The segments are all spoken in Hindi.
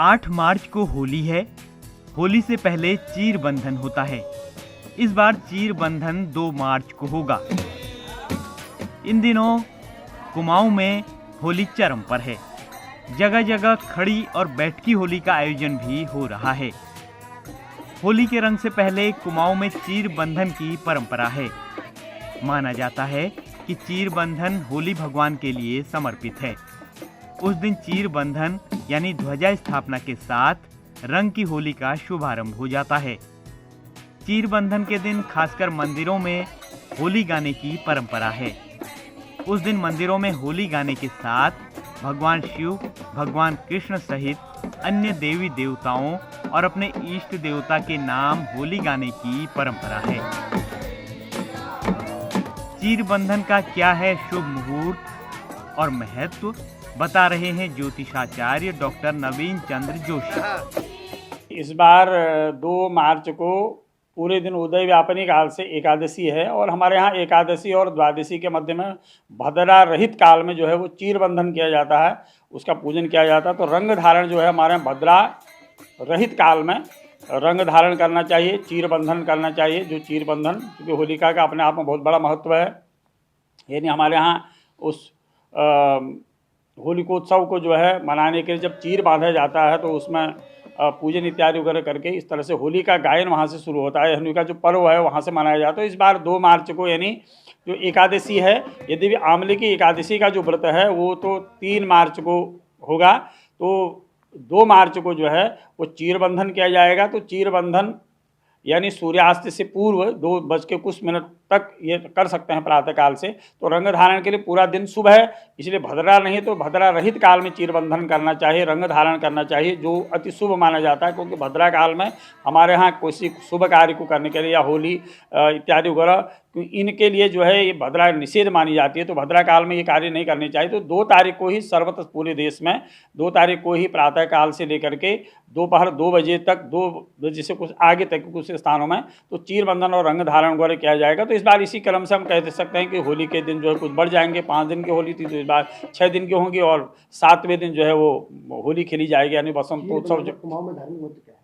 8 मार्च को होली है। होली से पहले चीर बंधन होता है। इस बार चीर बंधन 2 मार्च को होगा। इन दिनों कुमाऊं में होली चरम पर है। जगह जगह खड़ी और बैठकी होली का आयोजन भी हो रहा है। होली के रंग से पहले कुमाऊं में चीर बंधन की परंपरा है। माना जाता है कि चीर बंधन होली भगवान के लिए समर्पित है। उस दिन चीर बंधन यानी ध्वजा स्थापना के साथ रंग की होली का शुभारंभ हो जाता है। चीर बंधन के दिन खासकर मंदिरों में होली गाने की परंपरा है। उस दिन मंदिरों में होली गाने के साथ भगवान शिव, भगवान कृष्ण सहित अन्य देवी देवताओं और अपने इष्ट देवता के नाम होली गाने की परंपरा है। चीर बंधन का क्या है शुभ मुहूर्त और महत्व, बता रहे हैं ज्योतिषाचार्य डॉक्टर नवीन चंद्र जोशी। इस बार 2 मार्च को पूरे दिन उदय व्यापनी काल से एकादशी है और हमारे यहाँ एकादशी और द्वादशी के मध्य में भद्रा रहित काल में जो है वो चीर बंधन किया जाता है, उसका पूजन किया जाता है। तो रंग धारण जो है हमारे यहाँ भद्रा रहित काल में रंग धारण करना चाहिए, चीर बंधन करना चाहिए। जो चीर बंधन क्योंकि होलिका का अपने आप में बहुत बड़ा महत्व है। यानी हमारे यहाँ उस होलिकोत्सव को जो है मनाने के लिए जब चीर बांधा जाता है तो उसमें पूजन इत्यादि वगैरह करके इस तरह से होली का गायन वहाँ से शुरू होता है। होली का जो पर्व है वहाँ से मनाया जाता है। इस बार 2 मार्च को यानी जो एकादशी है, यदि भी आंवले की एकादशी का जो व्रत है वो तो 3 मार्च को होगा, तो 2 मार्च को जो है वो चीर बंधन किया जाएगा। तो चीर बंधन यानी सूर्यास्त से पूर्व 2 बज के कुछ मिनट तक ये कर सकते हैं प्रातःकाल से। तो रंग धारण के लिए पूरा दिन शुभ है, इसलिए भद्रा नहीं तो भद्रा रहित काल में चीर बंधन करना चाहिए, रंग धारण करना चाहिए, जो अति शुभ माना जाता है। क्योंकि भद्रा काल में हमारे यहाँ किसी शुभ कार्य को करने के लिए या होली इत्यादि वगैरह इनके लिए जो है ये भद्रा निषेध मानी जाती है। तो भद्रा काल में ये कार्य नहीं करने चाहिए। तो 2 तारीख को ही सर्वत्र पूरे देश में 2 तारीख को ही प्रातः काल से लेकर के दोपहर 2 बजे तक, 2 बजे से कुछ आगे तक कुछ स्थानों में तो चीर बंधन और रंग धारण वगैरह किया जाएगा। तो इस बार इसी क्रम से हम कह सकते हैं कि होली के दिन जो है कुछ बढ़ जाएंगे। 5 दिन की होली थी तो इस बार 6 दिन की होंगी और 7वें दिन जो है वो होली खेली जाएगी यानी बसंतोत्सव। कुमाऊं में धार्मिक महत्व क्या है?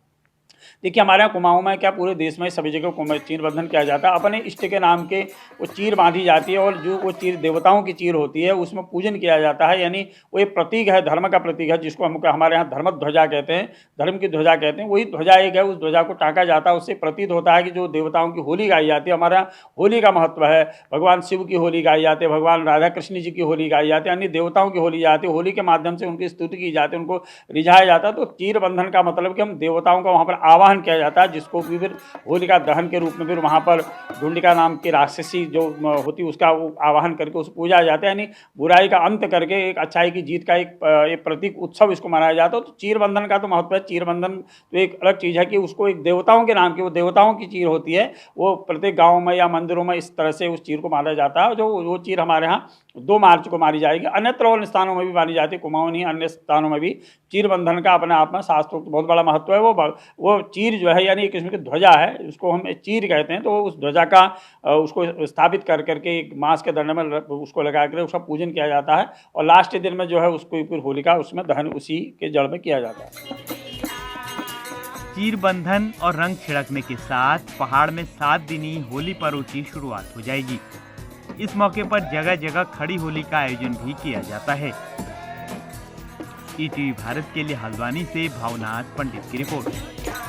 देखिए हमारे यहाँ कुमाऊं में क्या पूरे देश में सभी जगह चीर बंधन किया जाता है। अपने इष्ट के नाम के वो चीर बांधी जाती है और जो वो चीर देवताओं की चीर होती है उसमें पूजन किया जाता है। यानी वो एक प्रतीक है, धर्म का प्रतीक है, जिसको हम हमारे यहाँ धर्म ध्वजा कहते हैं, धर्म की ध्वजा कहते हैं। वही ध्वजा एक है, उस ध्वजा को टाँका जाता है। उससे प्रतीत होता है कि जो देवताओं की होली गाई जाती है। हमारे यहाँ होली का महत्व है, भगवान शिव की होली गाई जाती है, भगवान राधा कृष्ण जी की होली गाई जाती है, अन्य देवताओं की होली जाती है। होली के माध्यम से उनकी स्तुति की जाती है, उनको रिझाया जाता है। तो चीर बंधन का मतलब कि हम देवताओं का वहाँ पर आवाहन किया जाता है, जिसको भी फिर होलिका दहन के रूप में फिर वहाँ पर ढूंढिका नाम की राक्षसी जो होती है उसका आवाहन करके उसे पूजा जाता है। यानी बुराई का अंत करके एक अच्छाई की जीत का एक प्रतीक उत्सव इसको मनाया जाता है। तो चीर बंधन का तो महत्व है। चीर बंधन तो एक अलग चीज़ है कि उसको एक देवताओं के नाम की, वो देवताओं की चीर होती है, वो प्रत्येक गाँव में या मंदिरों में इस तरह से उस चीर को माना जाता है। जो वो चीर हमारे यहाँ 2 मार्च को मारी जाएगी। अन्यत्र और स्थानों में भी मानी जाती है, कुमाऊं नहीं अन्य स्थानों में भी चीर बंधन का अपने आप में शास्त्रों बहुत बड़ा महत्व है। वो चीर जो है यानी एक किस्म की ध्वजा है, उसको हम चीर कहते हैं। तो उस ध्वजा का उसको स्थापित कर करके एक बांस के दंड में उसको लगा कर उसका पूजन किया जाता है और लास्ट दिन में जो है उसको फिर होलिका उसमें दहन उसी के जड़ में किया जाता है। चीर बंधन और रंग छिड़कने के साथ पहाड़ में 7 दिनी होली पर्व की शुरुआत हो जाएगी। इस मौके पर जगह जगह खड़ी होली का आयोजन भी किया जाता है। ईटीवी भारत के लिए हल्द्वानी से भावनाथ पंडित की रिपोर्ट।